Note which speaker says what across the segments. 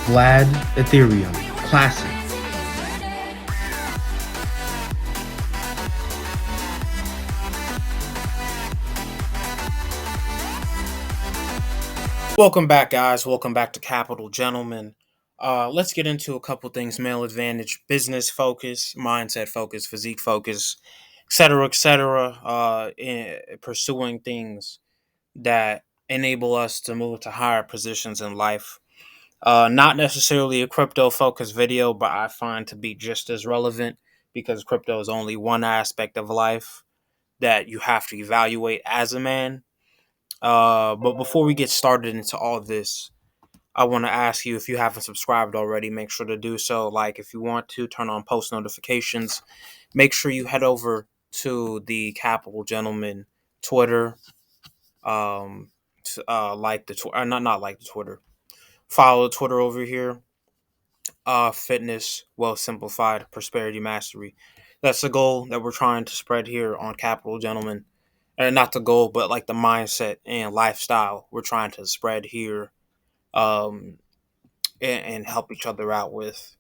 Speaker 1: Vlad Ethereum Classic.
Speaker 2: Welcome back, guys. Welcome back to Capital Gentlemen. Let's get into a couple things: male advantage, business focus, mindset focus, physique focus, etc., etc. In pursuing things that enable us to move to higher positions in life. Not necessarily a crypto focused video, but I find to be just as relevant because crypto is only one aspect of life that you have to evaluate as a man. But before we get started into all this, I want to ask you, if you haven't subscribed already, make sure to do so. Like, if you want to, turn on post notifications. Make sure you head over to the Capital Gentleman Twitter. Like the not like the Twitter. Follow Twitter over here. Fitness, well simplified, prosperity mastery. That's the goal that we're trying to spread here on Capital Gentleman. And not the goal, but like the mindset and lifestyle we're trying to spread here. Um, and help each other out with.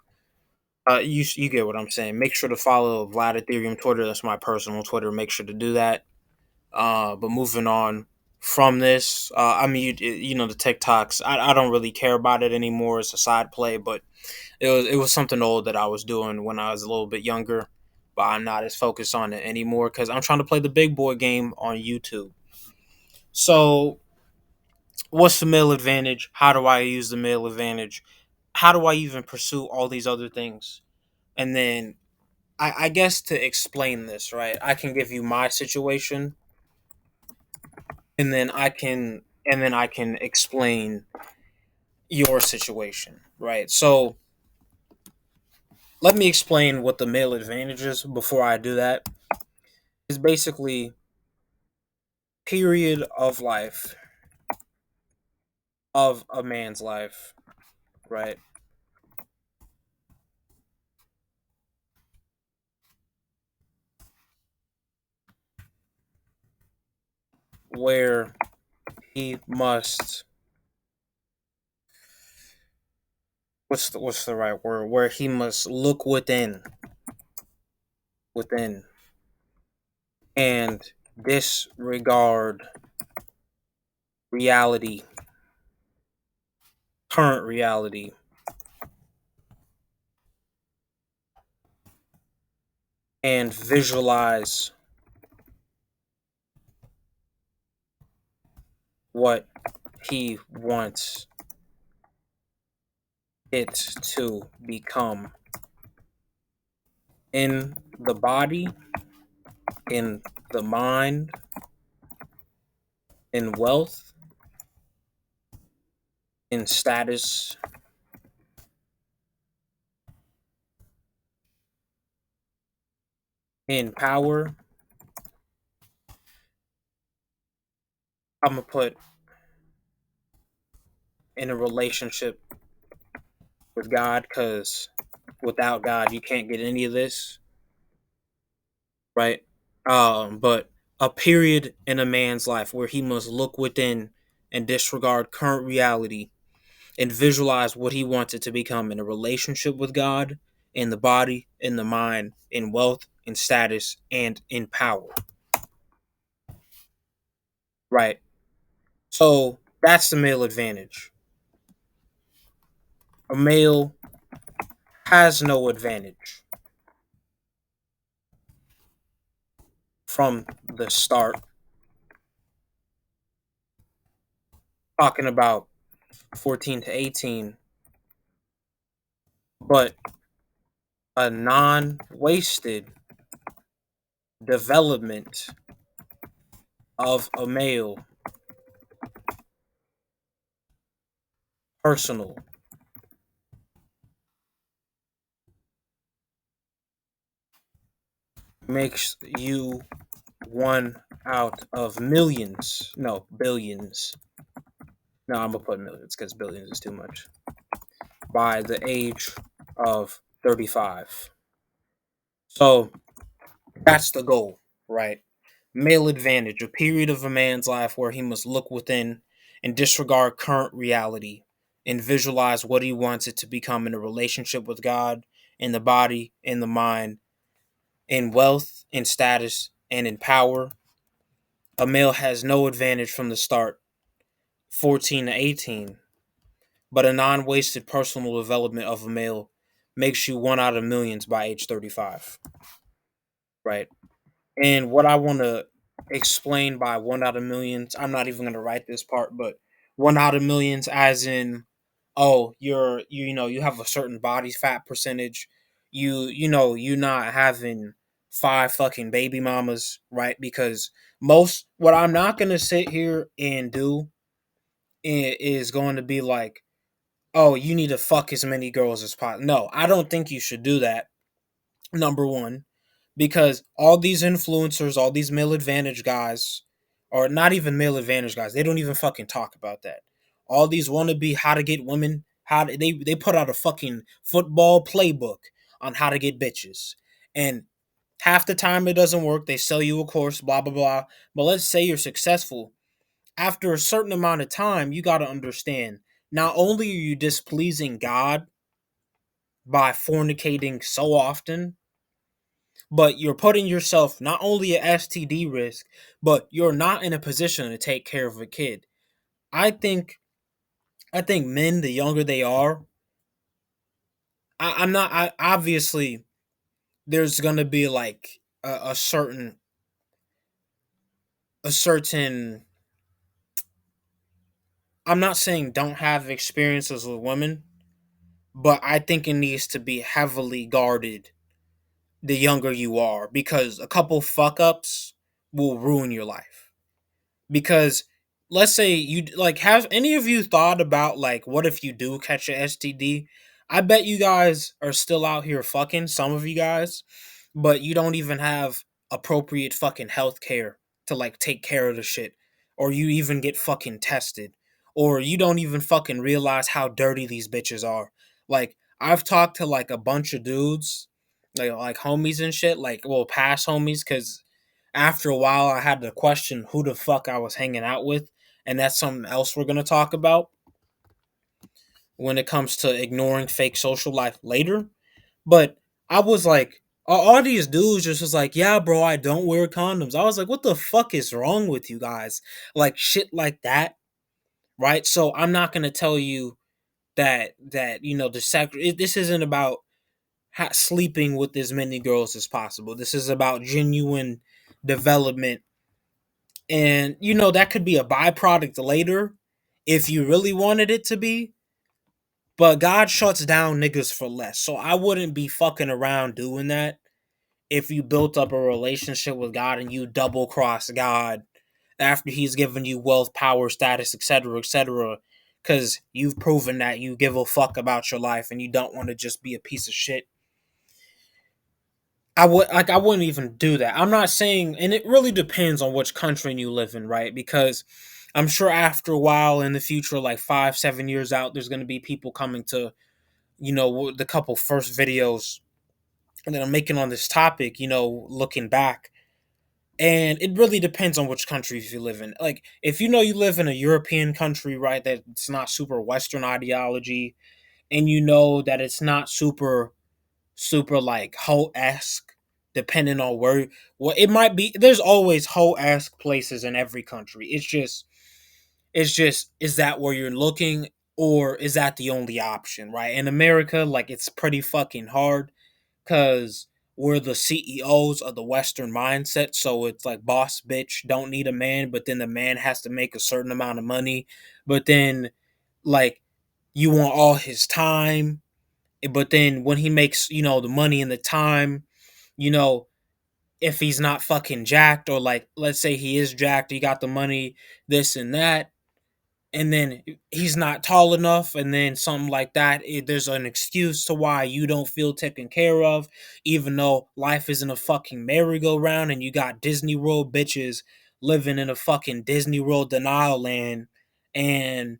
Speaker 2: You get what I'm saying. Make sure to follow Vlad Ethereum Twitter. That's my personal Twitter. Make sure to do that. But moving on from this, I mean, you know, the TikToks. I don't really care about it anymore. It's a side play, but it was something old that I was doing when I was a little bit younger. But I'm not as focused on it anymore because I'm trying to play the big boy game on YouTube. So, what's the male advantage? How do I use the male advantage? How do I even pursue all these other things? And then I guess to explain this, right, I can give you my situation, and then I can explain your situation, right? So let me explain what the male advantage is before I do that. It's basically period of life of a man's life, right? Where he must what's the right word? Where he must look within and disregard reality, current reality, and visualize what he wants it to become in the body, in the mind, in wealth, in status, in power. I'm gonna put in a relationship with God, because without God you can't get any of this, right? But a period in a man's life where he must look within and disregard current reality and visualize what he wants it to become in a relationship with God, in the body, in the mind, in wealth, in status, and in power. Right. So that's the male advantage. A male has no advantage from the start. Talking about 14 to 18, but a non wasted development of a male, personal, makes you one out of millions. No, billions. No, I'm gonna put millions because billions is too much. By the age of 35. So that's the goal, right? Male advantage, a period of a man's life where he must look within and disregard current reality and visualize what he wants it to become in a relationship with God, in the body, in the mind, in wealth, in status, and in power. A male has no advantage from the start, 14 to 18, but a non wasted personal development of a male makes you one out of millions by age 35, right? And what I want to explain by one out of millions, I'm not even going to write this part, but one out of millions, as in, oh, you have a certain body fat percentage, you not having five fucking baby mamas, right? Because most what I'm not going to sit here and do is going to be like, oh, you need to fuck as many girls as possible. No, I don't think you should do that. Number one, because all these influencers, all these male advantage guys, or not even male advantage guys, they don't even fucking talk about that. All these wannabe how to get women, they put out a fucking football playbook on how to get bitches, and half the time it doesn't work. They sell you a course, blah blah blah. But let's say you're successful. After a certain amount of time, you got to understand. Not only are you displeasing God by fornicating so often, but you're putting yourself not only at STD risk, but you're not in a position to take care of a kid. I think I think men, the younger they are, I'm not. I obviously there's gonna be like a certain. I'm not saying don't have experiences with women, but I think it needs to be heavily guarded the younger you are, because a couple fuck ups will ruin your life. Because let's say you like, have any of you thought about like, what if you do catch a STD? I bet you guys are still out here fucking, some of you guys, but you don't even have appropriate fucking health care to like take care of the shit, or you even get fucking tested, or you don't even fucking realize how dirty these bitches are. Like, I've talked to like a bunch of dudes, like homies and shit, like, well, past homies, because after a while I had to question who the fuck I was hanging out with, and that's something else we're gonna talk about when it comes to ignoring fake social life later. But I was like, all these dudes just was like, yeah, bro, I don't wear condoms. I was like, what the fuck is wrong with you guys? Like shit like that, right? So I'm not gonna tell you that this isn't about sleeping with as many girls as possible. This is about genuine development, and that could be a byproduct later if you really wanted it to be. But God shuts down niggas for less, so I wouldn't be fucking around doing that. If you built up a relationship with God and you double cross God after he's given you wealth, power, status, etc., because you've proven that you give a fuck about your life and you don't want to just be a piece of shit, I wouldn't even do that. I'm not saying, and it really depends on which country you live in, right? Because I'm sure after a while in the future, like 5, 7 years out, there's gonna be people coming to, the couple first videos that I'm making on this topic, looking back. And it really depends on which countries you live in. Like, if you live in a European country, right, that it's not super Western ideology, and you know that it's not super like hoe esque, depending on where, well, it might be. There's always hoe esque places in every country. It's just is that where you're looking, or is that the only option, right? In America, like, it's pretty fucking hard because we're the CEOs of the Western mindset. So it's like, boss bitch don't need a man, but then the man has to make a certain amount of money. But then, like, you want all his time. But then when he makes, the money and the time, you know, if he's not fucking jacked, or like, let's say he is jacked, he got the money, this and that, and then he's not tall enough, and then something like that, there's an excuse to why you don't feel taken care of, even though life isn't a fucking merry-go-round and you got Disney World bitches living in a fucking Disney World denial land. And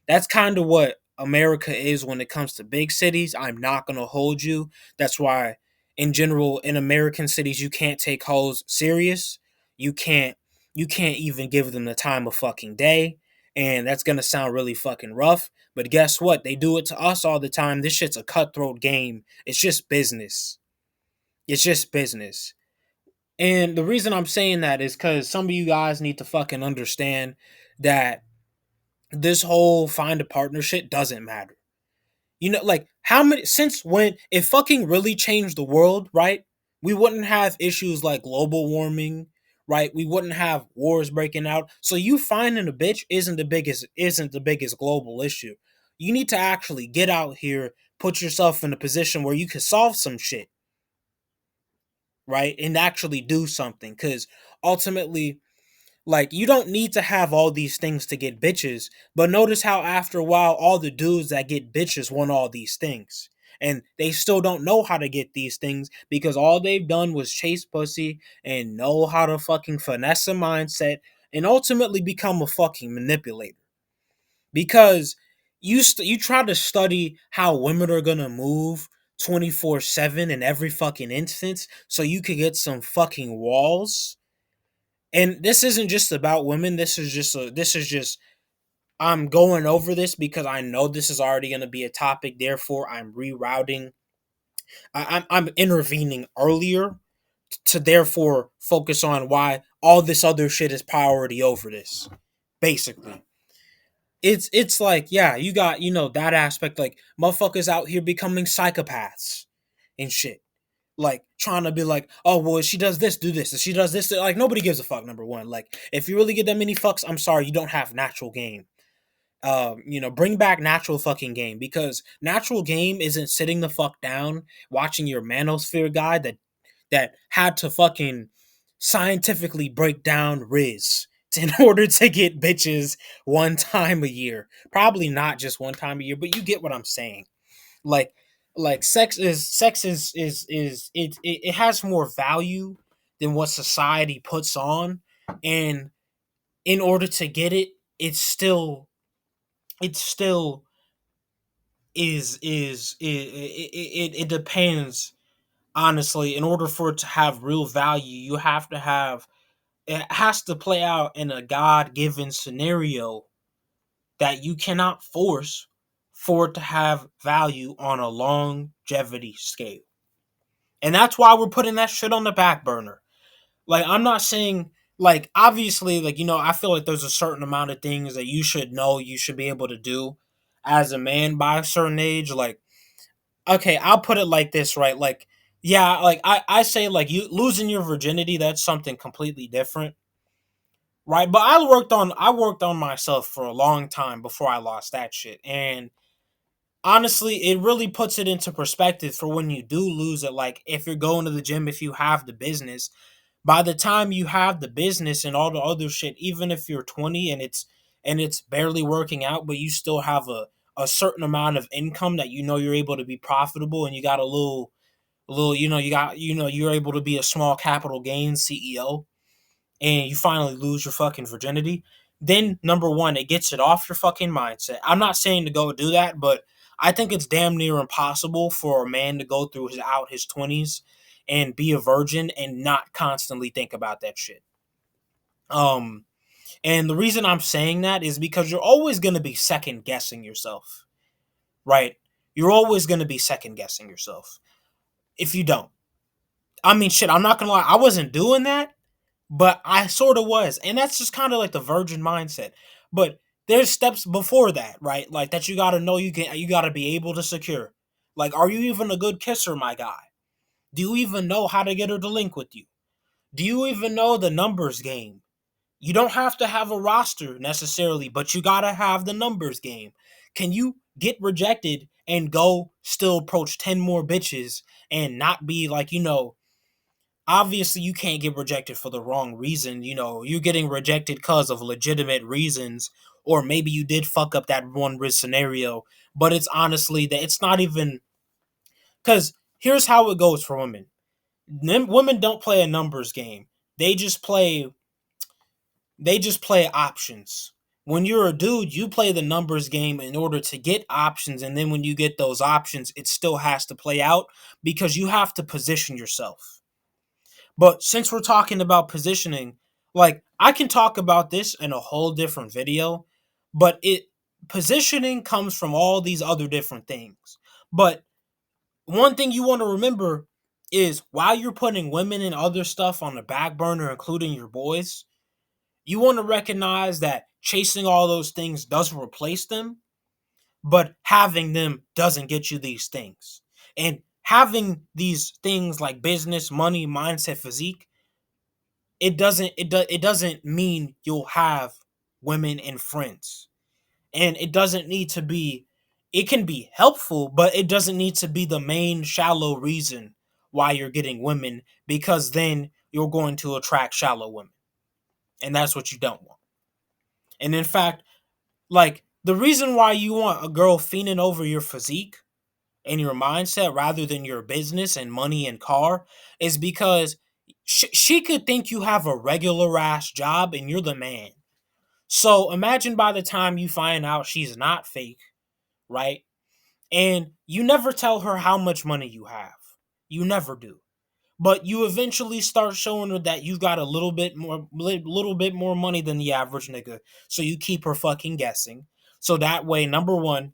Speaker 2: that's kind of what America is when it comes to big cities. I'm not gonna hold you. That's why, in general, in American cities, you can't take hoes serious. You can't. You can't even give them the time of fucking day. And that's gonna sound really fucking rough, but guess what? They do it to us all the time. This shit's a cutthroat game. It's just business. It's just business. And the reason I'm saying that is because some of you guys need to fucking understand that this whole find a partner shit doesn't matter. You know, like how many since when it fucking really changed the world, right? We wouldn't have issues like global warming, right? We wouldn't have wars breaking out. So you finding a bitch isn't the biggest global issue. You need to actually get out here, put yourself in a position where you can solve some shit, right? And actually do something. Cause ultimately, like, you don't need to have all these things to get bitches, but notice how after a while, all the dudes that get bitches want all these things. And they still don't know how to get these things because all they've done was chase pussy and know how to fucking finesse a mindset and ultimately become a fucking manipulator. Because you try to study how women are gonna move 24/7 in every fucking instance so you could get some fucking walls. And this isn't just about women. This is just I'm going over this because I know this is already going to be a topic. Therefore, I'm rerouting. I'm intervening earlier to therefore focus on why all this other shit is priority over this. Basically, it's like, yeah, you got, that aspect, like motherfuckers out here becoming psychopaths and shit, like trying to be like, oh well, if she does this, do this. If she does this, like nobody gives a fuck. Number one, like if you really get that many fucks, I'm sorry, you don't have natural game. Bring back natural fucking game, because natural game isn't sitting the fuck down watching your manosphere guy that had to fucking scientifically break down Riz in order to get bitches one time a year. Probably not just one time a year, but you get what I'm saying. like sex is it has more value than what society puts on. And in order to get it, it still it depends. Honestly, in order for it to have real value, it has to play out in a god-given scenario that you cannot force for it to have value on a longevity scale. And that's why we're putting that shit on the back burner. Like, I'm not saying, like, obviously, like, I feel like there's a certain amount of things that you should know, you should be able to do as a man by a certain age. Like, okay, I'll put it like this, right? Like, yeah, like, I say, like, you losing your virginity, that's something completely different, right? But I worked on myself for a long time before I lost that shit. And honestly, it really puts it into perspective for when you do lose it. Like, if you're going to the gym, if you have the business, by the time you have the business and all the other shit, even if you're 20 and it's barely working out, but you still have a certain amount of income that you're able to be profitable, and you got a little you're able to be a small capital gain CEO, and you finally lose your fucking virginity. Then number one, it gets it off your fucking mindset. I'm not saying to go do that, but I think it's damn near impossible for a man to go through his 20s and be a virgin and not constantly think about that shit. Um, and the reason I'm saying that is because you're always going to be second guessing yourself, right? You're always going to be second guessing yourself if you don't. I mean, shit, I'm not going to lie. I wasn't doing that, but I sort of was. And that's just kind of like the virgin mindset. But there's steps before that, right? Like that you got to know you got to be able to secure. Like, are you even a good kisser, my guy? Do you even know how to get her to link with you? Do you even know the numbers game? You don't have to have a roster necessarily, but you got to have the numbers game. Can you get rejected and go still approach 10 more bitches and not be like, obviously you can't get rejected for the wrong reason. You're getting rejected because of legitimate reasons, or maybe you did fuck up that one risk scenario, but it's honestly that it's not even, because here's how it goes for women. Women don't play a numbers game. They just play options. When you're a dude, you play the numbers game in order to get options, and then when you get those options, it still has to play out because you have to position yourself. But since we're talking about positioning, like, I can talk about this in a whole different video, But it positioning comes from all these other different things. But one thing you want to remember is while you're putting women and other stuff on the back burner, including your boys, you want to recognize that chasing all those things doesn't replace them, but having them doesn't get you these things. And having these things like business, money, mindset, physique, it doesn't mean you'll have women and friends. And it doesn't need to be, it can be helpful, but it doesn't need to be the main shallow reason why you're getting women, because then you're going to attract shallow women. And that's what you don't want. And in fact, like the reason why you want a girl fiending over your physique and your mindset rather than your business and money and car is because she could think you have a regular ass job and you're the man. So imagine by the time you find out she's not fake, right? And you never tell her how much money you have. You never do. But you eventually start showing her that you got a little bit more money than the average nigga. So you keep her fucking guessing. So that way, number one,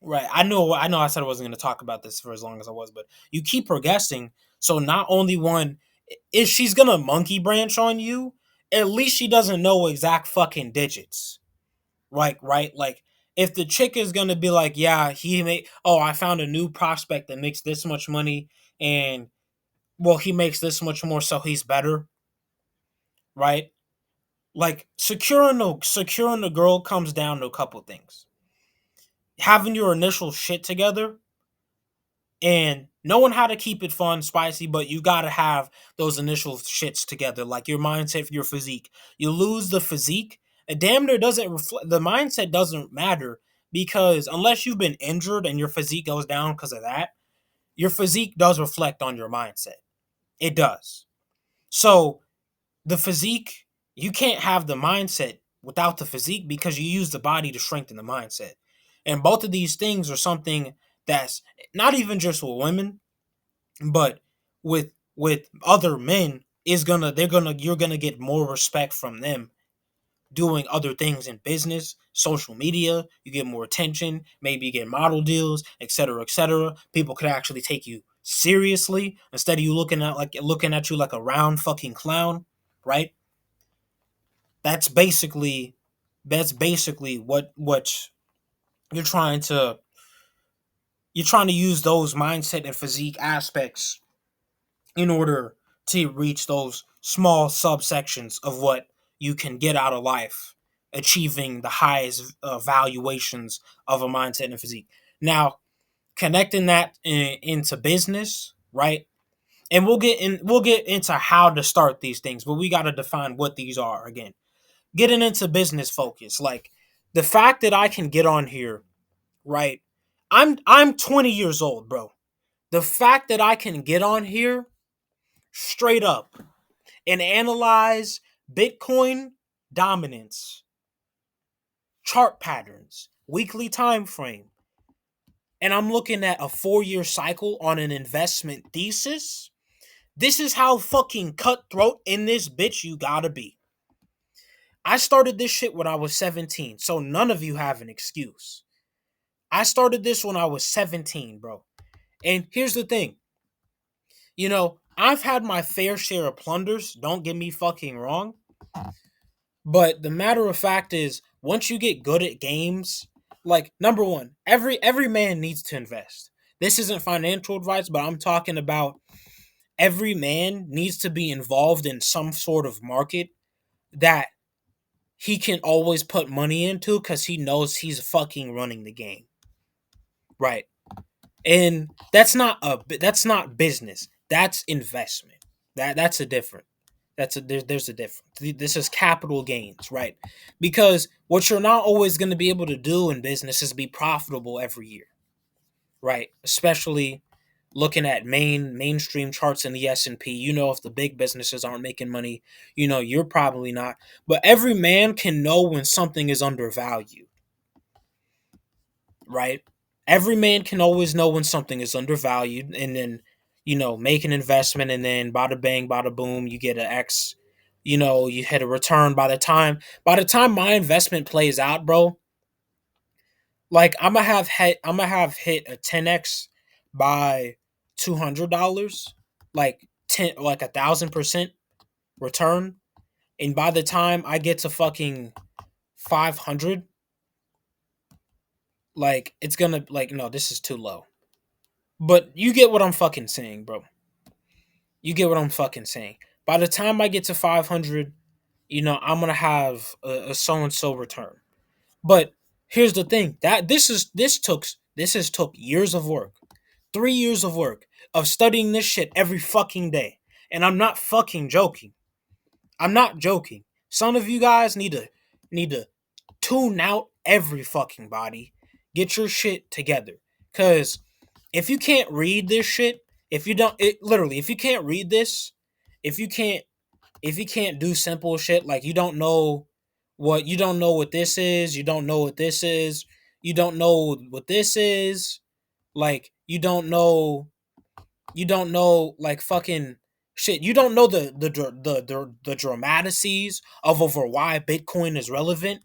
Speaker 2: right? I know I said I wasn't gonna talk about this for as long as I was, but you keep her guessing. So not only one, if she's gonna monkey branch on you, at least she doesn't know exact fucking digits. Right? Like if the chick is gonna be like, yeah, I found a new prospect that makes this much money, and well, he makes this much more, so he's better, right? Like securing the girl comes down to a couple things. Having your initial shit together and knowing how to keep it fun, spicy, but you gotta have those initial shits together, like your mindset, your physique. You lose the physique, it damn near doesn't reflect. The mindset doesn't matter because unless you've been injured and your physique goes down because of that, your physique does reflect on your mindset. It does. So the physique, you can't have the mindset without the physique because you use the body to strengthen the mindset. And both of these things are something that's not even just with women, but with other men is gonna they're gonna you're gonna get more respect from them doing other things in business, social media. You get more attention, maybe you get model deals, etc., etc. People could actually take you seriously instead of you looking at you like a round fucking clown, right? That's basically what you're trying to use those mindset and physique aspects in order to reach those small subsections of what you can get out of life, achieving the highest valuations of a mindset and physique. Now, connecting that into business, right? And we'll get into how to start these things, but we got to define what these are again. Getting into business focus, like the fact that I can get on here, right? I'm 20 years old, bro. The fact that I can get on here straight up and analyze Bitcoin dominance, chart patterns, weekly time frame, and I'm looking at a 4-year cycle on an investment thesis. This is how fucking cutthroat in this bitch you gotta be. I started this shit when I was 17, so none of you have an excuse. I started this when I was 17, bro. And here's the thing. I've had my fair share of plunders, don't get me fucking wrong. But the matter of fact is, once you get good at games, like number one, every man needs to invest. This isn't financial advice, but I'm talking about every man needs to be involved in some sort of market that he can always put money into because he knows he's fucking running the game. Right. And that's not business. That's investment. That's a different. There's a difference. This is capital gains, right? Because what you're not always going to be able to do in business is be profitable every year, right? Especially looking at mainstream charts in the S&P. If the big businesses aren't making money, you're probably not. But every man can know when something is undervalued, right? Every man can always know when something is undervalued, and then make an investment, and then bada bang, bada boom, you get an X You hit a return by the time my investment plays out, bro. Like I'm gonna have hit a 10x by $200, like 1,000% return, and by the time I get to fucking 500, like it's gonna like no, this is too low. But you get what I'm fucking saying, bro. You get what I'm fucking saying. By the time I get to 500, I'm gonna have a so and so return. But here's the thing that this has took years of work, 3 years of work of studying this shit every fucking day, and I'm not fucking joking. I'm not joking. Some of you guys need to tune out every fucking body. Get your shit together, cause if you can't read this shit, if you don't, literally, if you can't read this, if you can't if you can't do simple shit like you don't know what this is, you don't know what this is, you don't know what this is, like you don't know like fucking shit. You don't know the dramatices of over why Bitcoin is relevant,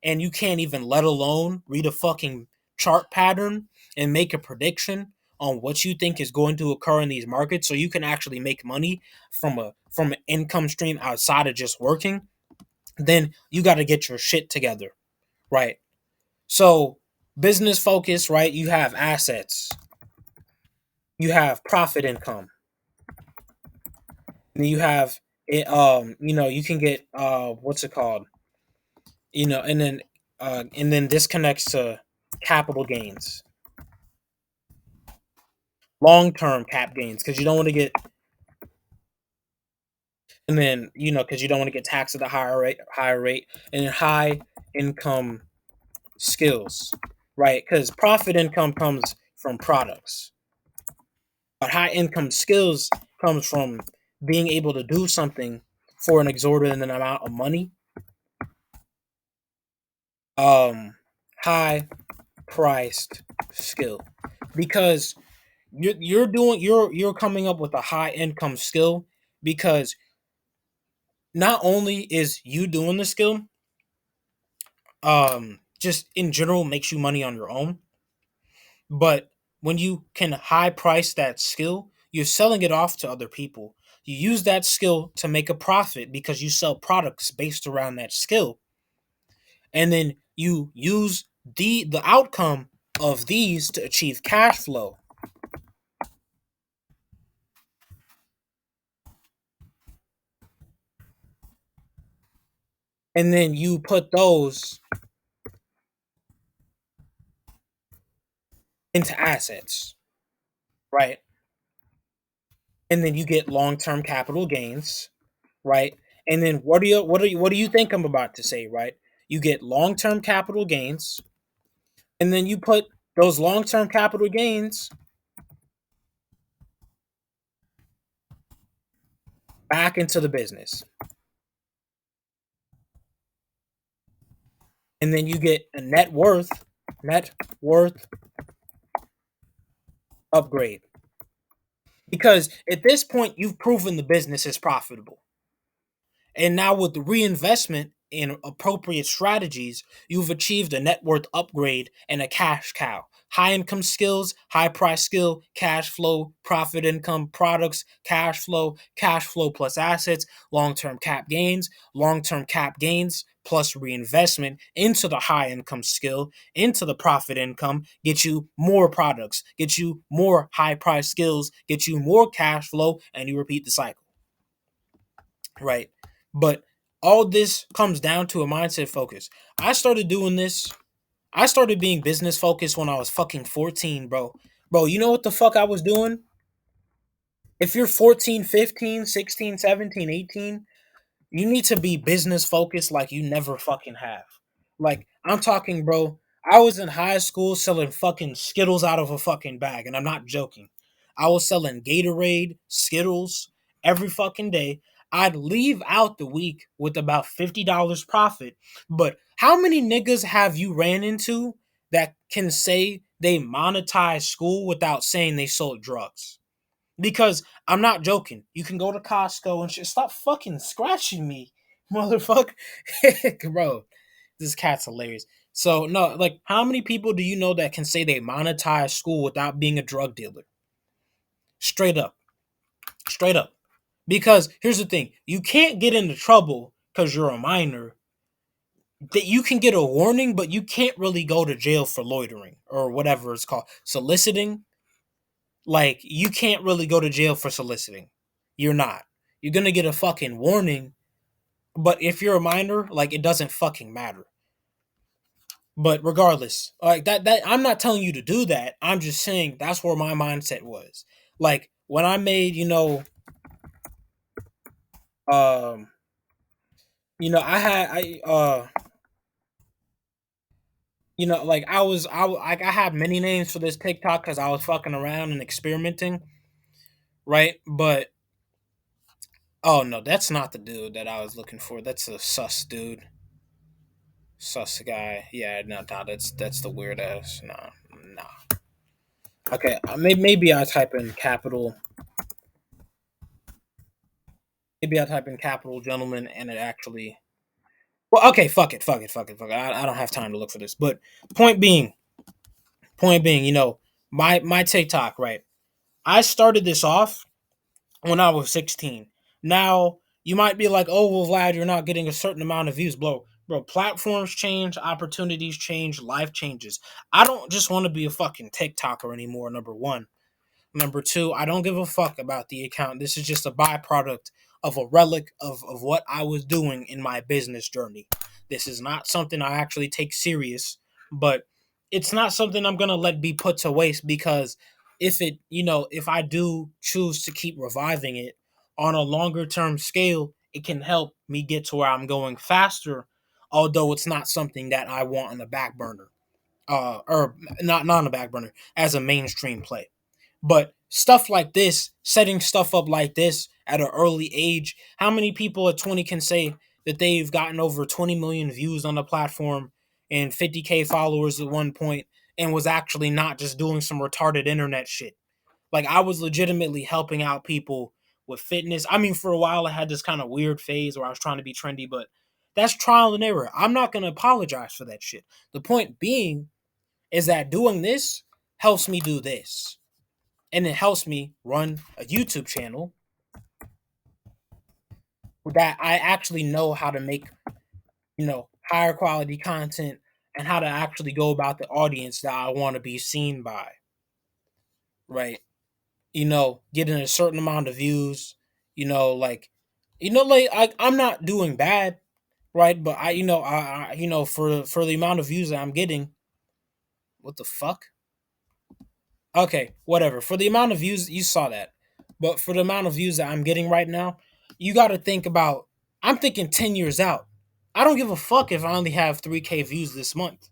Speaker 2: and you can't even let alone read a fucking chart pattern and make a prediction on what you think is going to occur in these markets so you can actually make money from an income stream outside of just working, then you got to get your shit together, right? So, business focus, right? You have assets, you have profit income, and you have it. You can get what's it called? And then this connects to capital gains, long term cap gains, because you don't want to get, and then because you don't want to get taxed at a higher rate, and then high income skills, right? Because profit income comes from products, but high income skills comes from being able to do something for an exorbitant amount of money. High priced skill, because you're coming up with a high income skill, because not only is you doing the skill, just in general makes you money on your own, but when you can high price that skill, you're selling it off to other people. You use that skill to make a profit because you sell products based around that skill, and then you use the outcome of these to achieve cash flow, and then you put those into assets, right? And then you get long-term capital gains, right? And then what do you think I'm about to say, right? You get long-term capital gains, and then you put those long-term capital gains back into the business. And then you get a net worth upgrade. Because at this point you've proven the business is profitable. And now with the reinvestment in appropriate strategies, you've achieved a net worth upgrade and a cash cow. High income skills, high price skill, cash flow, profit income, products, cash flow plus assets, long term cap gains plus reinvestment into the high income skill, into the profit income, get you more products, get you more high price skills, get you more cash flow, and you repeat the cycle, right? But all this comes down to a mindset focus. I started doing this. I started being business focused when I was fucking 14, bro. Bro, you know what the fuck I was doing? If you're 14, 15, 16, 17, 18, you need to be business focused like you never fucking have. Like, I'm talking, bro. I was in high school selling fucking Skittles out of a fucking bag, and I'm not joking. I was selling Gatorade, Skittles every fucking day. I'd leave out the week with about $50 profit. But how many niggas have you ran into that can say they monetize school without saying they sold drugs? Because I'm not joking. You can go to Costco and shit. Stop fucking scratching me, motherfucker. Bro, this cat's hilarious. So no, like how many people do you know that can say they monetize school without being a drug dealer? Straight up. Straight up. Because here's the thing, you can't get into trouble because you're a minor. That you can get a warning, but you can't really go to jail for loitering or whatever it's called. Soliciting. Like, you can't really go to jail for soliciting. You're not. You're gonna get a fucking warning, but if you're a minor, like it doesn't fucking matter. But regardless, like that I'm not telling you to do that. I'm just saying that's where my mindset was. Like when I made, um, like like I had many names for this TikTok because I was fucking around and experimenting, right? But oh no, that's not the dude that I was looking for. That's a sus dude. Sus guy. Yeah, no, that's the weird ass. No, no. Okay, maybe I type in capital. Maybe I type in capital gentleman, and it actually. Well, okay, fuck it. I don't have time to look for this. But point being, point being, my TikTok, right? I started this off when I was 16. Now you might be like, "Oh, well, Vlad, you're not getting a certain amount of views, bro. Platforms change, opportunities change, life changes. I don't just want to be a fucking TikToker anymore. Number one, number two, I don't give a fuck about the account. This is just a byproduct of a relic of what I was doing in my business journey. This is not something I actually take serious, but it's not something I'm gonna let be put to waste because if I do choose to keep reviving it on a longer term scale, it can help me get to where I'm going faster, although it's not something that I want on the back burner. Or not on the back burner as a mainstream play. But stuff like this, setting stuff up like this at an early age, how many people at 20 can say that they've gotten over 20 million views on the platform and 50K followers at one point and was actually not just doing some retarded internet shit? Like, I was legitimately helping out people with fitness. I mean, for a while, I had this kind of weird phase where I was trying to be trendy, but that's trial and error. I'm not going to apologize for that shit. The point being is that doing this helps me do this, and it helps me run a YouTube channel that I actually know how to make, higher quality content and how to actually go about the audience that I want to be seen by, right? Getting a certain amount of views, like, I'm not doing bad, right? But for the amount of views that I'm getting, what the fuck? Okay, whatever. For the amount of views, you saw that. But for the amount of views that I'm getting right now, you got to think about. I'm thinking 10 years out. I don't give a fuck if I only have 3K views this month.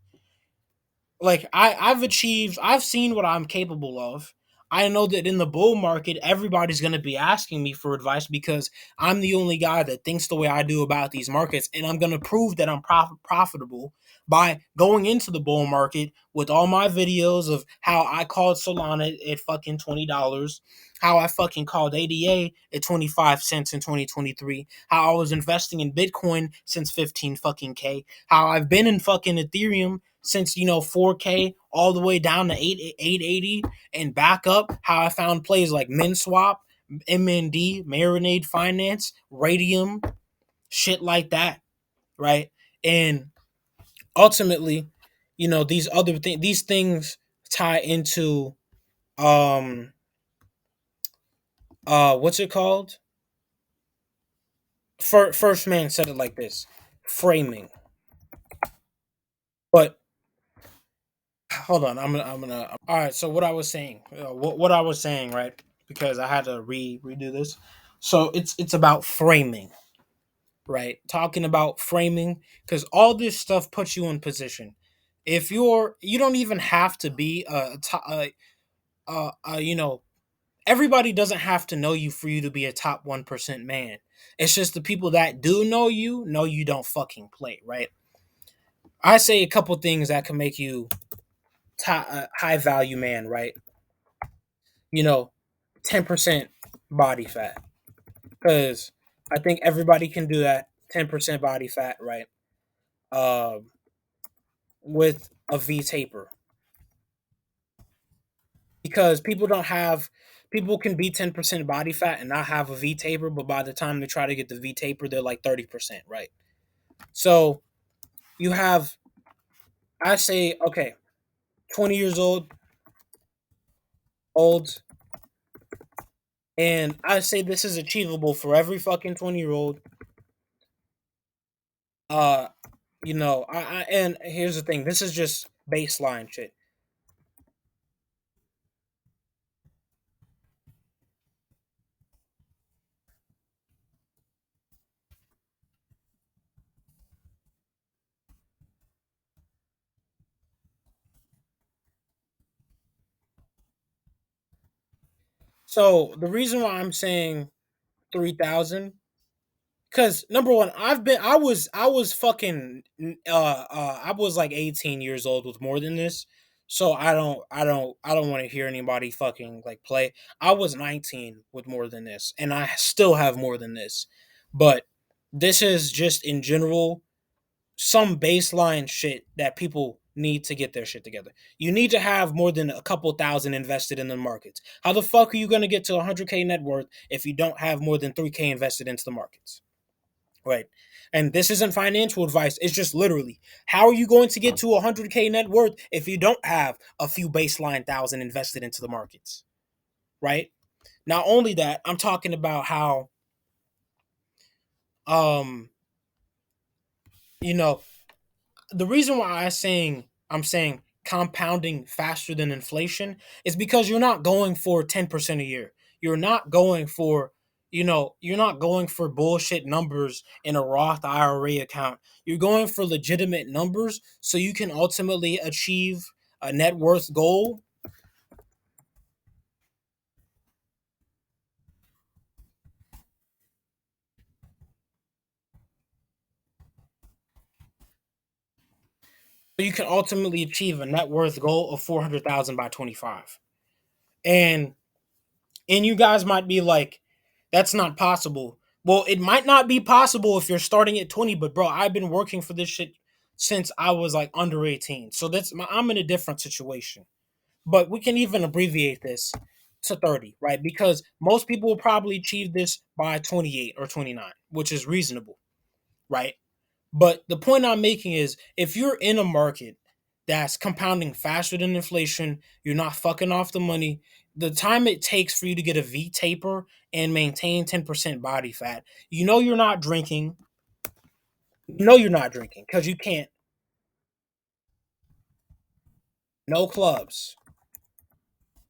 Speaker 2: Like, I've seen what I'm capable of. I know that in the bull market, everybody's going to be asking me for advice because I'm the only guy that thinks the way I do about these markets, and I'm going to prove that I'm profitable by going into the bull market with all my videos of how I called Solana at fucking $20, how I fucking called ADA at 25 cents in 2023, how I was investing in Bitcoin since 15 fucking K, how I've been in fucking Ethereum since 4K all the way down to 880 and back up, how I found plays like MinSwap, MND, Marinade Finance, Radium, shit like that, right? And ultimately, these things tie into what's it called? First man said it like this: framing. But hold on, I'm gonna. All right, so what I was saying, what I was saying, right? Because I had to redo this. So it's about framing, right? Talking about framing because all this stuff puts you in position. If you don't even have to be everybody doesn't have to know you for you to be a top 1% man. It's just the people that do know you don't fucking play, right? I say a couple things that can make you high value man, right? You know, 10% body fat, because I think everybody can do that. 10% body fat, right? Um, with a V taper, because people can be 10% body fat and not have a V taper, but by the time they try to get the V taper, they're like 30%, right? So you have, I say, okay, 20 years old, and I say this is achievable for every fucking 20-year-old. Uh, and here's the thing: this is just baseline shit. So the reason why I'm saying 3,000, because number one, I was fucking I was like 18 years old with more than this. So I don't want to hear anybody fucking like play. I was 19 with more than this, and I still have more than this. But this is just in general some baseline shit that people need to get their shit together. You need to have more than a couple thousand invested in the markets. How the fuck are you going to get to 100K net worth if you don't have more than 3K invested into the markets? Right. And this isn't financial advice. It's just literally, how are you going to get to 100K net worth if you don't have a few baseline thousand invested into the markets? Right. Not only that, I'm talking about how, um, you know, the reason why I'm saying compounding faster than inflation is because you're not going for 10% a year. You're not going for you're not going for bullshit numbers in a Roth IRA account. You're going for legitimate numbers so you can ultimately achieve a net worth goal. So you can ultimately achieve a net worth goal of 400,000 by 25. And And you guys might be like, that's not possible. Well, it might not be possible if you're starting at 20, but bro, I've been working for this shit since I was like under 18. So I'm in a different situation. But we can even abbreviate this to 30, right? Because most people will probably achieve this by 28 or 29, which is reasonable, right? But the point I'm making is if you're in a market that's compounding faster than inflation, you're not fucking off the money. The time it takes for you to get a V taper and maintain 10% body fat, you're not drinking. You're not drinking because you can't. No clubs,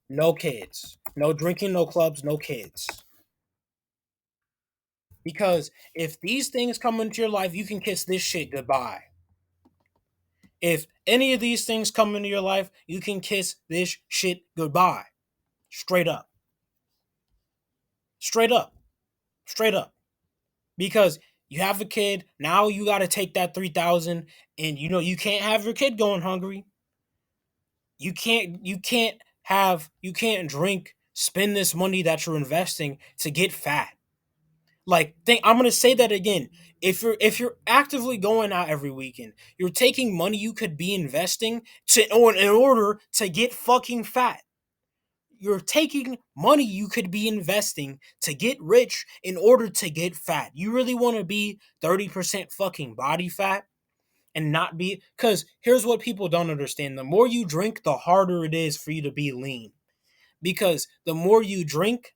Speaker 2: no kids. No drinking, no clubs, no kids. Because if these things come into your life, you can kiss this shit goodbye. If any of these things come into your life, you can kiss this shit goodbye. Straight up. Straight up. Straight up. Because you have a kid, now you got to take that 3,000, and you can't have your kid going hungry. You can't drink, spend this money that you're investing to get fat. Like, I'm going to say that again. If you're actively going out every weekend, you're taking money you could be investing in order to get fucking fat. You're taking money you could be investing to get rich in order to get fat. You really want to be 30% fucking body fat and not be, because here's what people don't understand. The more you drink, the harder it is for you to be lean. Because the more you drink,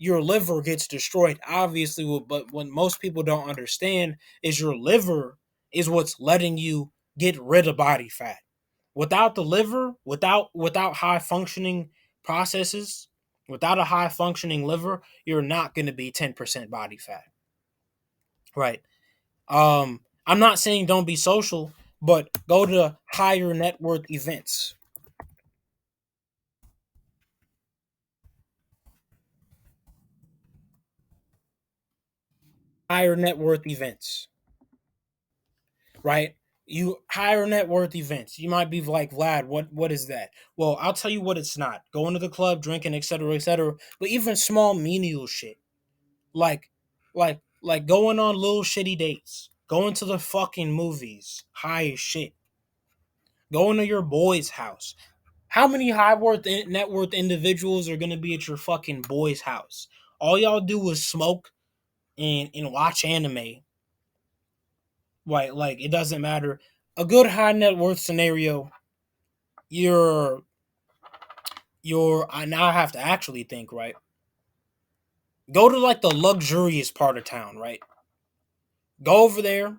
Speaker 2: your liver gets destroyed, obviously. But what most people don't understand is your liver is what's letting you get rid of body fat. Without the liver, without high functioning processes, without a high functioning liver, you're not going to be 10% body fat. Right. I'm not saying don't be social, but go to higher net worth events. Higher net worth events. Right? You higher net worth events. You might be like, Vlad, what is that? Well, I'll tell you what it's not. Going to the club, drinking, etc., etc. But even small menial shit. Like like going on little shitty dates. Going to the fucking movies. High as shit. Going to your boy's house. How many net worth individuals are gonna be at your fucking boy's house? All y'all do is smoke and watch anime. Right, like it doesn't matter. A good high net worth scenario, you're I now have to actually think, right? Go to like the luxurious part of town, right? Go over there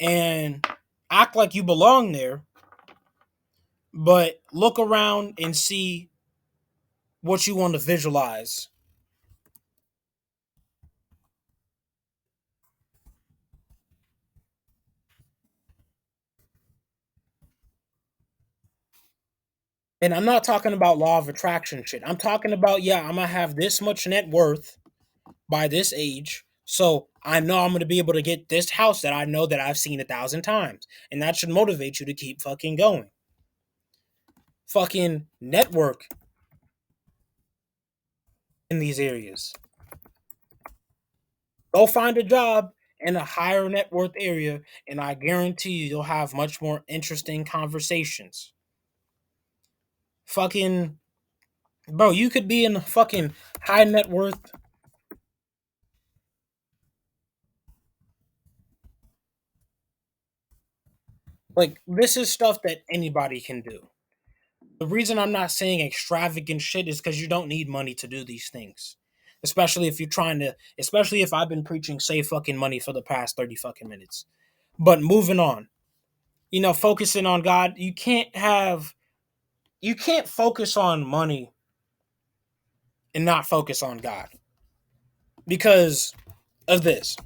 Speaker 2: and act like you belong there, but look around and see what you want to visualize. And I'm not talking about law of attraction shit. I'm talking about, yeah, I'm gonna have this much net worth by this age. So I know I'm gonna be able to get this house that I know that I've seen 1,000 times. And that should motivate you to keep fucking going. Fucking network in these areas. Go find a job in a higher net worth area, and I guarantee you'll have much more interesting conversations. Fucking bro, you could be in a fucking high net worth. Like, this is stuff that anybody can do. The reason I'm not saying extravagant shit is because you don't need money to do these things. Especially if you're trying to, especially if I've been preaching save fucking money for the past 30 fucking minutes. But moving on, focusing on God, you can't focus on money and not focus on God because of this.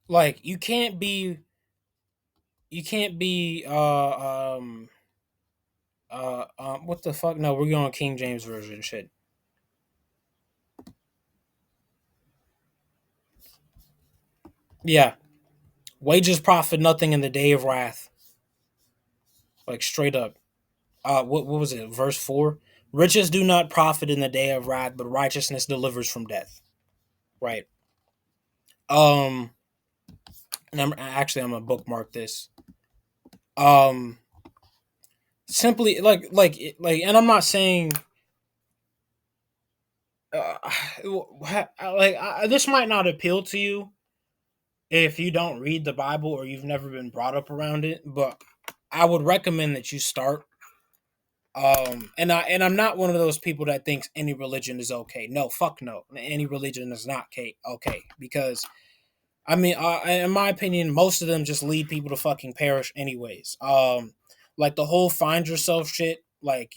Speaker 2: Like, you can't be what the fuck? No, we're going King James version shit. Yeah, wages profit nothing in the day of wrath. Like, straight up. What was it? Verse 4. Riches do not profit in the day of wrath, but righteousness delivers from death. Right. Um and I'm gonna bookmark this. Um Simply and I'm not saying uh, this might not appeal to you if you don't read the Bible or you've never been brought up around it, but I would recommend that you start. I'm not one of those people that thinks any religion is okay. No, fuck no. Any religion is not okay because I mean, in my opinion, most of them just lead people to fucking perish anyways. Like the whole find yourself shit, like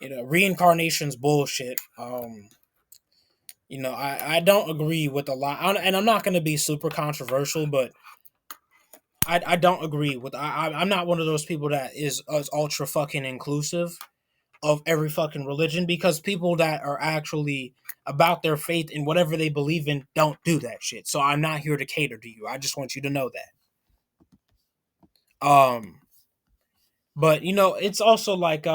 Speaker 2: reincarnation's bullshit. I don't agree with a lot, and I'm not going to be super controversial, but I don't agree with. I'm not one of those people that is ultra fucking inclusive of every fucking religion because people that are actually about their faith and whatever they believe in don't do that shit. So I'm not here to cater to you. I just want you to know that. But it's also like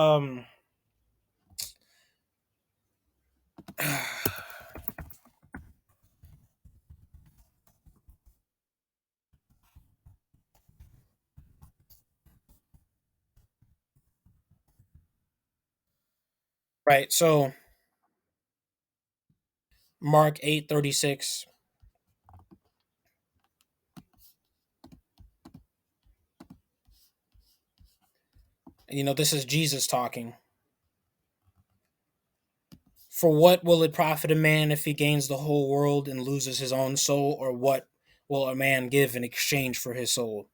Speaker 2: right. So Mark 8:36. This is Jesus talking. For what will it profit a man if he gains the whole world and loses his own soul? Or what will a man give in exchange for his soul?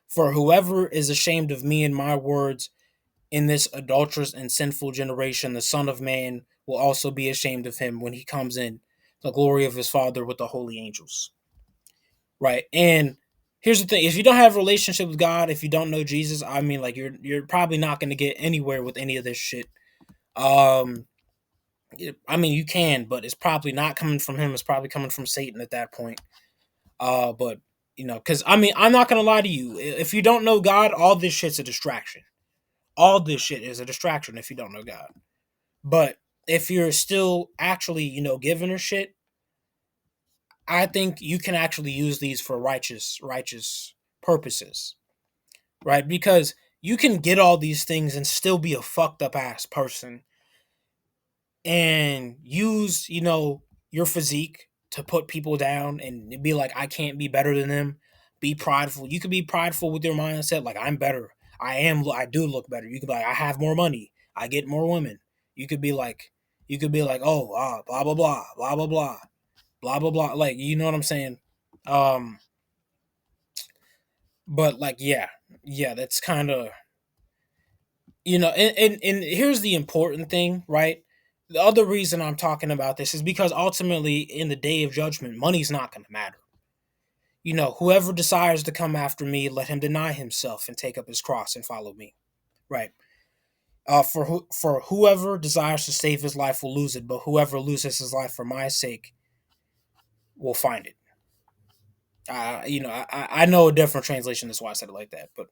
Speaker 2: For whoever is ashamed of me and my words in this adulterous and sinful generation, the Son of Man will also be ashamed of him when he comes in the glory of his Father with the holy angels. Right. And here's the thing: if you don't have a relationship with God, if you don't know Jesus, I mean, like you're probably not going to get anywhere with any of this shit. Um, I mean, you can, but it's probably not coming from him. It's probably coming from Satan at that point. But because I mean, I'm not gonna lie to you. If you don't know God, all this shit's a distraction. All this shit is a distraction if you don't know God. But if you're still actually, giving a shit, I think you can actually use these for righteous purposes, right? Because you can get all these things and still be a fucked up ass person and use, your physique to put people down and be like, I can't be better than them. Be prideful. You could be prideful with your mindset, like I'm better. I do look better. You could be like, I have more money. I get more women. You could be like, oh, blah blah blah, blah blah blah, blah blah blah. Like, you know what I'm saying? Um, but like, yeah, that's kind of, and here's the important thing, right? The other reason I'm talking about this is because ultimately, in the day of judgment, money's not going to matter. Whoever desires to come after me, let him deny himself and take up his cross and follow me. Right. For whoever desires to save his life will lose it, but whoever loses his life for my sake will find it. I know a different translation. That's why I said it like that. But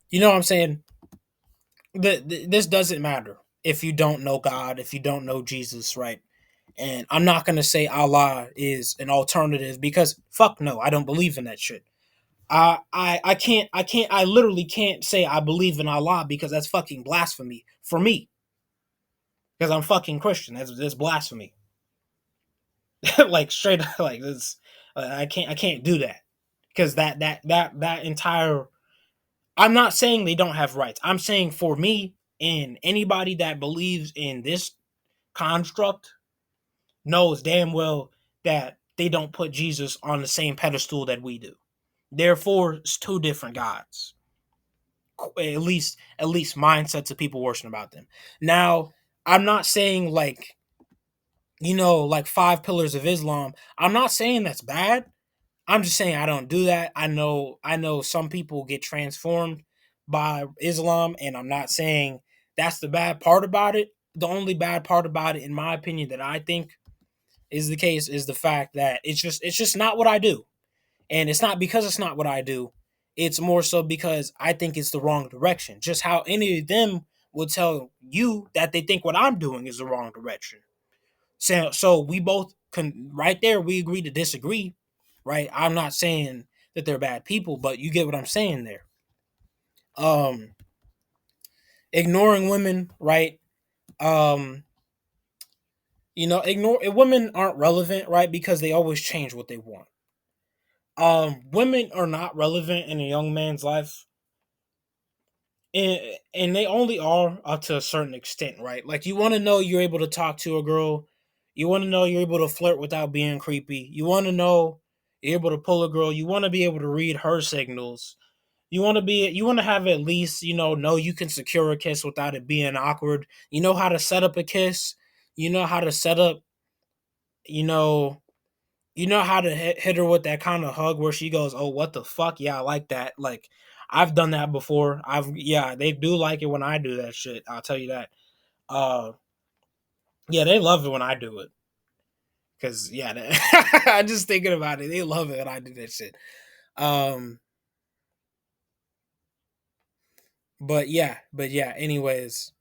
Speaker 2: you know what I'm saying? This doesn't matter if you don't know God, if you don't know Jesus, right? And I'm not gonna say Allah is an alternative because fuck no, I don't believe in that shit. I literally can't say I believe in Allah because that's fucking blasphemy for me. Because I'm fucking Christian. That's blasphemy. Like straight up, like this. I can't do that because that entire. I'm not saying they don't have rights. I'm saying for me and anybody that believes in this construct knows damn well that they don't put Jesus on the same pedestal that we do. Therefore, it's two different gods. At least mindsets of people worshiping about them. Now, I'm not saying like five pillars of Islam. I'm not saying that's bad. I'm just saying I don't do that. I know some people get transformed by Islam, and I'm not saying that's the bad part about it. The only bad part about it, in my opinion, that I think is the case is the fact that it's just not what I do. And it's not because it's not what I do. It's more so because I think it's the wrong direction. Just how any of them will tell you that they think what I'm doing is the wrong direction. So we both can right there we agree to disagree, right? I'm not saying that they're bad people, but you get what I'm saying there. Um Ignoring women, right? Um ignore women aren't relevant, right? Because they always change what they want. Women are not relevant in a young man's life, and they only are up to a certain extent, right? Like you want to know you're able to talk to a girl, you want to know you're able to flirt without being creepy, you want to know you're able to pull a girl, you want to be able to read her signals, you want to have at least know you can secure a kiss without it being awkward, you know how to set up a kiss, you know how to set up, you know you know how to hit her with that kind of hug where she goes, "Oh, what the fuck? Yeah, I like that." Like, I've done that before. Yeah, they do like it when I do that shit. I'll tell you that. Uh, yeah, they love it when I do it. Cause yeah, I'm just thinking about it. They love it when I do that shit. Um, but yeah. Anyways,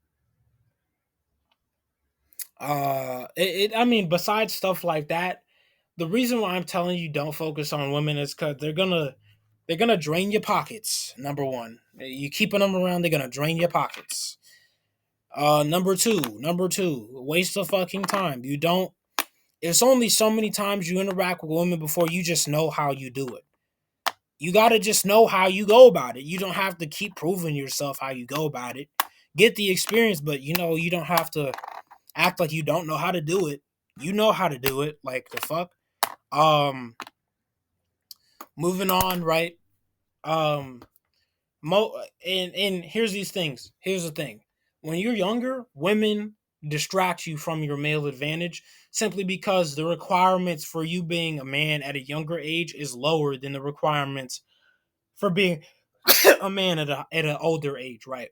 Speaker 2: I mean, besides stuff like that, the reason why I'm telling you don't focus on women is because they're gonna drain your pockets. Number one, you keeping them around, they're gonna drain your pockets. Number two, waste of fucking time. You don't. It's only so many times you interact with women before you just know how you do it. You gotta just know how you go about it. You don't have to keep proving yourself how you go about it. Get the experience, but you don't have to act like you don't know how to do it. You know how to do it. Like the fuck. Um, Moving on, right? Um, and here's these things. Here's the thing: when you're younger, women distract you from your male advantage simply because the requirements for you being a man at a younger age is lower than the requirements for being a man at an older age, right?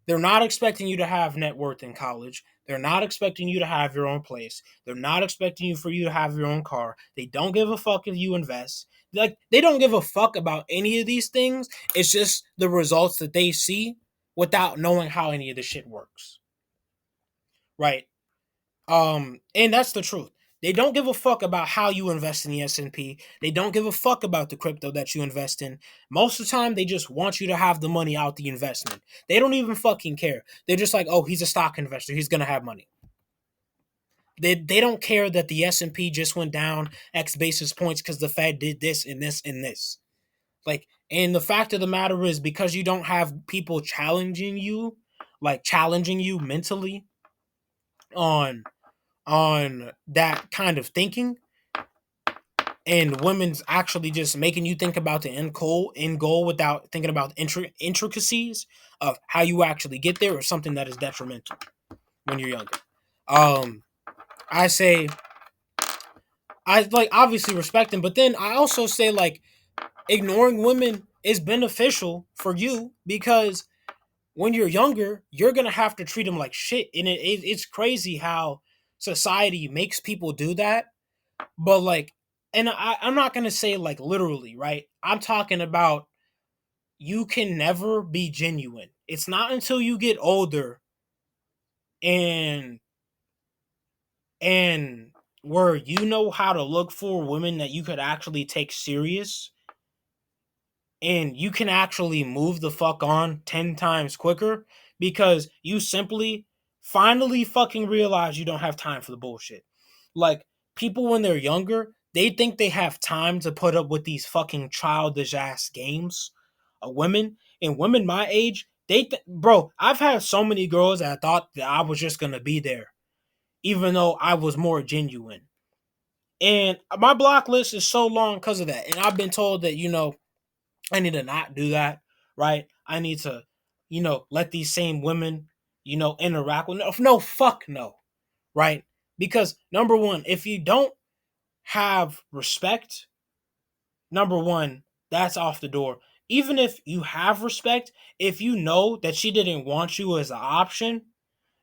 Speaker 2: They're not expecting you to have net worth in college. They're not expecting you to have your own place. They're not expecting you for you to have your own car. They don't give a fuck if you invest. Like they don't give a fuck about any of these things. It's just the results that they see without knowing how any of this shit works. Right? And that's the truth. They don't give a fuck about how you invest in the S&P. They don't give a fuck about the crypto that you invest in. Most of the time, they just want you to have the money out the investment. They don't even fucking care. They're just like, oh, he's a stock investor. He's gonna have money. They don't care that the S&P just went down X basis points because the Fed did this and this and this. Like, and the fact of the matter is, because you don't have people challenging you, like challenging you mentally on that kind of thinking, and women's actually just making you think about the end goal without thinking about the intricacies of how you actually get there, or something that is detrimental when you're younger. Um, I say I like obviously respect them, but then I also say like ignoring women is beneficial for you because when you're younger, you're gonna have to treat them like shit, and it's crazy how society makes people do that. But like, and I'm not gonna say like literally, right? I'm talking about you can never be genuine. It's not until you get older and and where you know how to look for women that you could actually take serious, and you can actually move the fuck on 10 times quicker because you simply finally fucking realize you don't have time for the bullshit. Like, people when they're younger, they think they have time to put up with these fucking childish ass games of women. And women my age, bro, I've had so many girls that thought that I was just gonna be there, even though I was more genuine. And my block list is so long because of that. And I've been told that, I need to not do that, right? I need to, let these same women, interact with. No, no, fuck no, right? Because number one, if you don't have respect, number one, that's off the door. Even if you have respect, if you know that she didn't want you as an option,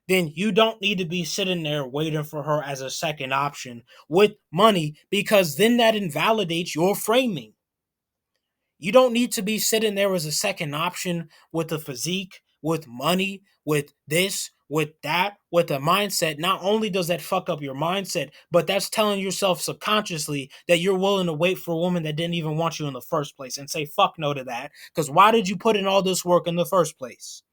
Speaker 2: then you don't need to be sitting there waiting for her as a second option with money, because then that invalidates your framing. You don't need to be sitting there as a second option with a physique, with money, with this, with that, with a mindset. Not only does that fuck up your mindset, but that's telling yourself subconsciously that you're willing to wait for a woman that didn't even want you in the first place, and say fuck no to that. Because why did you put in all this work in the first place?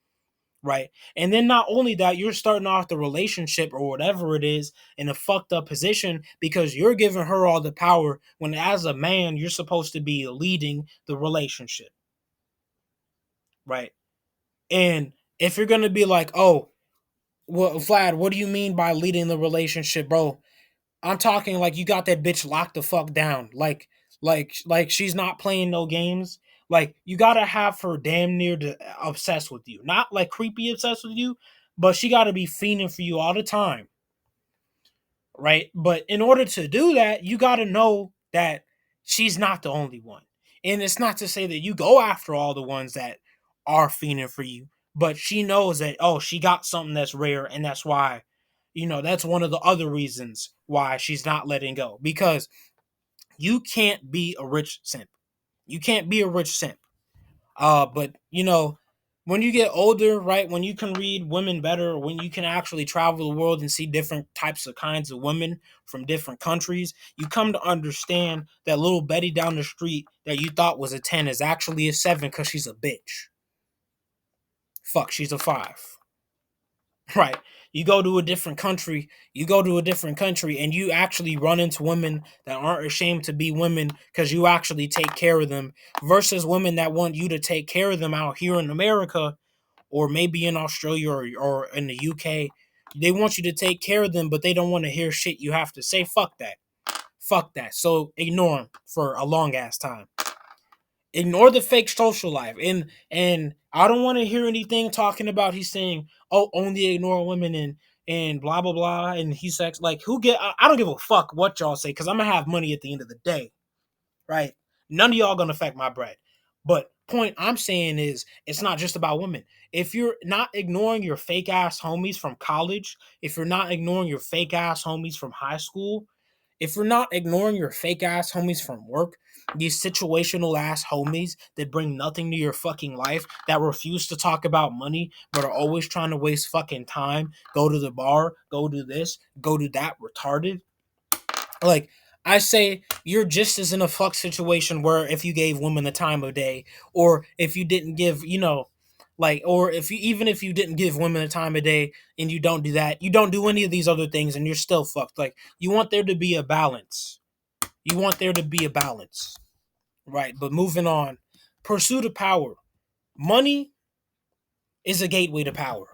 Speaker 2: Right. And then not only that, you're starting off the relationship or whatever it is in a fucked up position because you're giving her all the power when, as a man, you're supposed to be leading the relationship. Right. And if you're going to be like, oh, well, Vlad, what do you mean by leading the relationship, bro? I'm talking like you got that bitch locked the fuck down. Like she's not playing no games. Like, you gotta have her damn near obsessed with you. Not like creepy obsessed with you, but she gotta be fiending for you all the time. Right? But in order to do that, you gotta know that she's not the only one. And it's not to say that you go after all the ones that are fiending for you, but she knows that, oh, she got something that's rare, and that's why, that's one of the other reasons why she's not letting go. Because you can't be a rich simp. You can't be a rich simp. But when you get older, right, when you can read women better, when you can actually travel the world and see different types of kinds of women from different countries, you come to understand that little Betty down the street that you thought was a 10 is actually a 7 because she's a bitch. Fuck, she's a 5. Right. You go to a different country and you actually run into women that aren't ashamed to be women because you actually take care of them, versus women that want you to take care of them out here in America, or maybe in Australia, or in the UK. They want you to take care of them, but they don't want to hear shit you have to say. Fuck that. Fuck that. So ignore them for a long ass time. Ignore the fake social life. And I don't want to hear anything talking about he's saying, oh, only ignore women and blah blah blah, and he sex. Like, who get? I don't give a fuck what y'all say because I'm gonna have money at the end of the day, right? None of y'all gonna affect my bread. But point I'm saying is, it's not just about women. If you're not ignoring your fake ass homies from college, if you're not ignoring your fake ass homies from high school, if you're not ignoring your fake ass homies from work, these situational ass homies that bring nothing to your fucking life, that refuse to talk about money, but are always trying to waste fucking time, go to the bar, go do this, go do that, retarded. Like, I say you're just as in a fuck situation where if you gave women the time of day, or if you didn't give, like, or if you, even if you didn't give women the time of day and you don't do that, you don't do any of these other things and you're still fucked. Like, you want there to be a balance. You want there to be a balance. Right. But moving on, pursuit of power. Money is a gateway to power.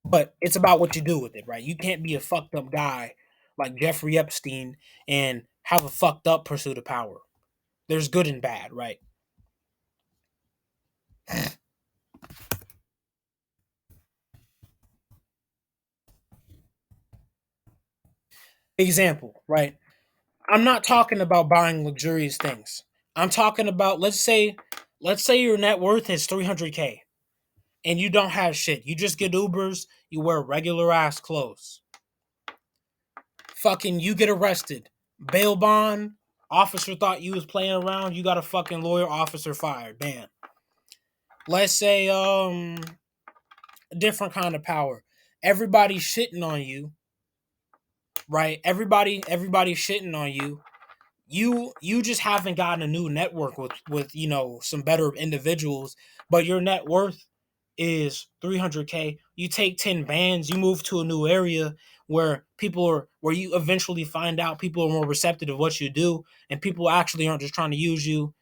Speaker 2: But it's about what you do with it, right? You can't be a fucked up guy like Jeffrey Epstein and have a fucked up pursuit of power. There's good and bad, right? Example, right? I'm not talking about buying luxurious things. I'm talking about, let's say your net worth is 300K and you don't have shit. You just get Ubers, you wear regular ass clothes. Fucking you get arrested. Bail bond, officer thought you was playing around, you got a fucking lawyer, officer fired. Bam. Let's say a different kind of power. Everybody's shitting on you, right? Everybody's shitting on you. You just haven't gotten a new network with some better individuals, but your net worth is 300K. You take 10 bands, you move to a new area where you eventually find out people are more receptive to what you do, and people actually aren't just trying to use you.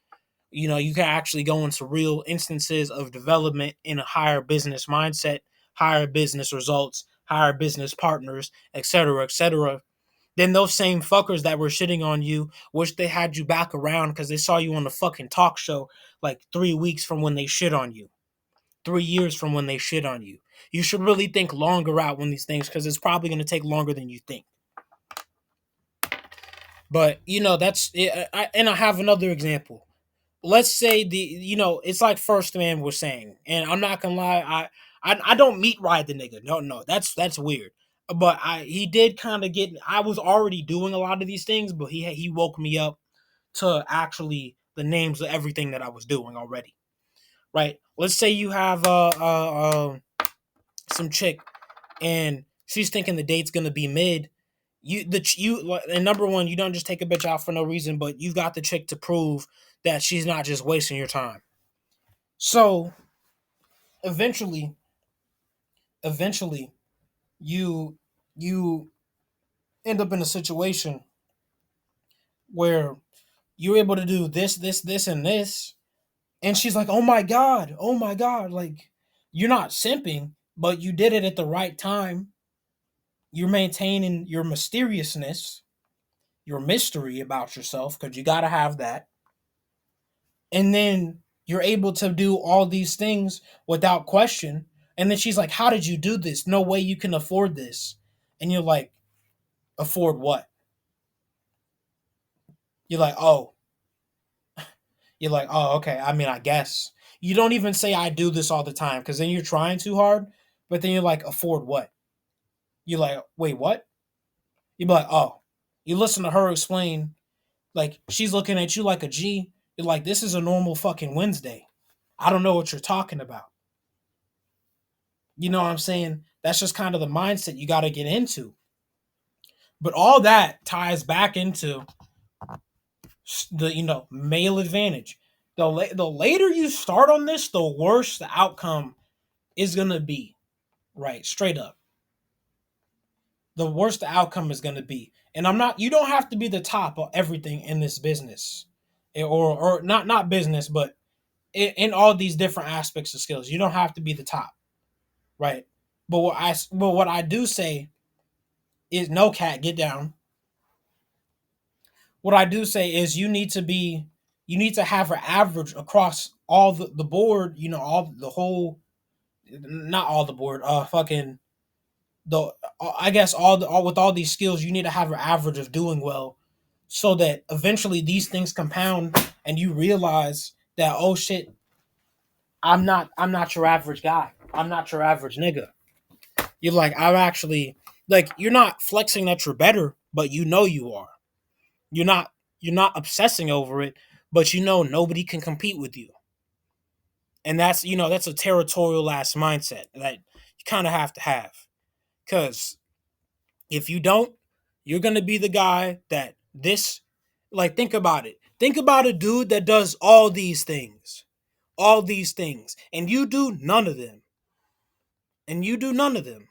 Speaker 2: You can actually go into real instances of development in a higher business mindset, higher business results, higher business partners, etc., etc. Then those same fuckers that were shitting on you wish they had you back around because they saw you on the fucking talk show like 3 weeks from when they shit on you, 3 years from when they shit on you. You should really think longer out when these things, because it's probably going to take longer than you think. But that's it. And I have another example. Let's say it's like First Man was saying, and I'm not gonna lie, I don't meet ride the nigga. No, that's weird. But he did kind of get. I was already doing a lot of these things, but he woke me up to actually the names of everything that I was doing already. Right? Let's say you have some chick and she's thinking the date's gonna be mid. And number one, you don't just take a bitch out for no reason, but you've got the chick to prove that she's not just wasting your time. So eventually, eventually, you you end up in a situation where you're able to do this, and this, and she's like, oh my god, like, you're not simping, but you did it at the right time. You're maintaining your mysteriousness, your mystery about yourself, because you got to have that. And then you're able to do all these things without question. And then she's like, how did you do this? No way you can afford this. And you're like, afford what? You're like, oh, okay. I mean, I guess. You don't even say I do this all the time, because then you're trying too hard. But then you're like, afford what? You're like, wait, what? You'd be like, oh. You listen to her explain, like, she's looking at you like a G. You're like, this is a normal fucking Wednesday. I don't know what you're talking about. You know what I'm saying? That's just kind of the mindset you got to get into. But all that ties back into the male advantage. The later you start on this, the worse the outcome is gonna be. Right, straight up, the worse the outcome is gonna be. And I'm not. You don't have to be the top of everything in this business, or not business, but in all these different aspects of skills. You don't have to be the top, right? But what I do say is, no, cat, get down. What I do say is, you need to be you need to have an average across all the board, all the whole, not all the board, fucking the I guess all with all these skills, you need to have an average of doing well, so that eventually these things compound and you realize that, oh shit, I'm not your average guy. I'm not your average nigga. You're like, I'm actually, like, you're not flexing that you're better, but you are. You're not you're not obsessing over it, but nobody can compete with you. And that's a territorial ass mindset that you kind of have to have. Cause if you don't, you're gonna be the guy that this, like, think about it. Think about a dude that does all these things, and you do none of them. And you do none of them.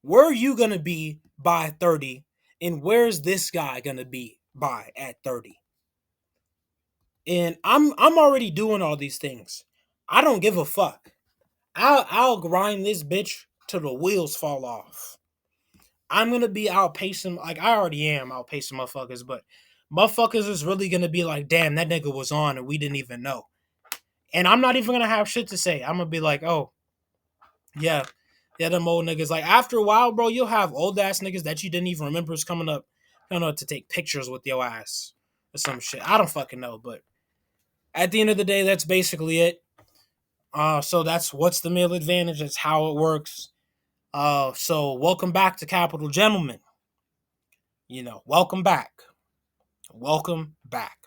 Speaker 2: Where are you gonna be by 30? And where's this guy gonna be by at 30? And I'm already doing all these things. I don't give a fuck. I'll grind this bitch till the wheels fall off. I'm gonna be outpacing, like I already am outpacing motherfuckers, but motherfuckers is really gonna be like, damn, that nigga was on and we didn't even know. And I'm not even gonna have shit to say. I'm gonna be like, oh, yeah, yeah, them old niggas. Like, after a while, bro, you'll have old ass niggas that you didn't even remember is coming up, to take pictures with your ass or some shit. I don't fucking know, but at the end of the day, that's basically it. So that's what's the male advantage. That's how it works. So welcome back to Capital Gentlemen. Welcome back. Welcome back.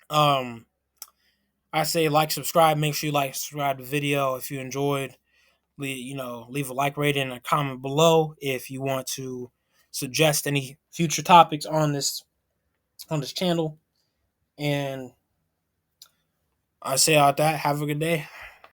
Speaker 2: Um, I say like, subscribe. Make sure you like, subscribe the video if you enjoyed. Leave a like, rating, and a comment below if you want to suggest any future topics on this channel. And I say out that, have a good day.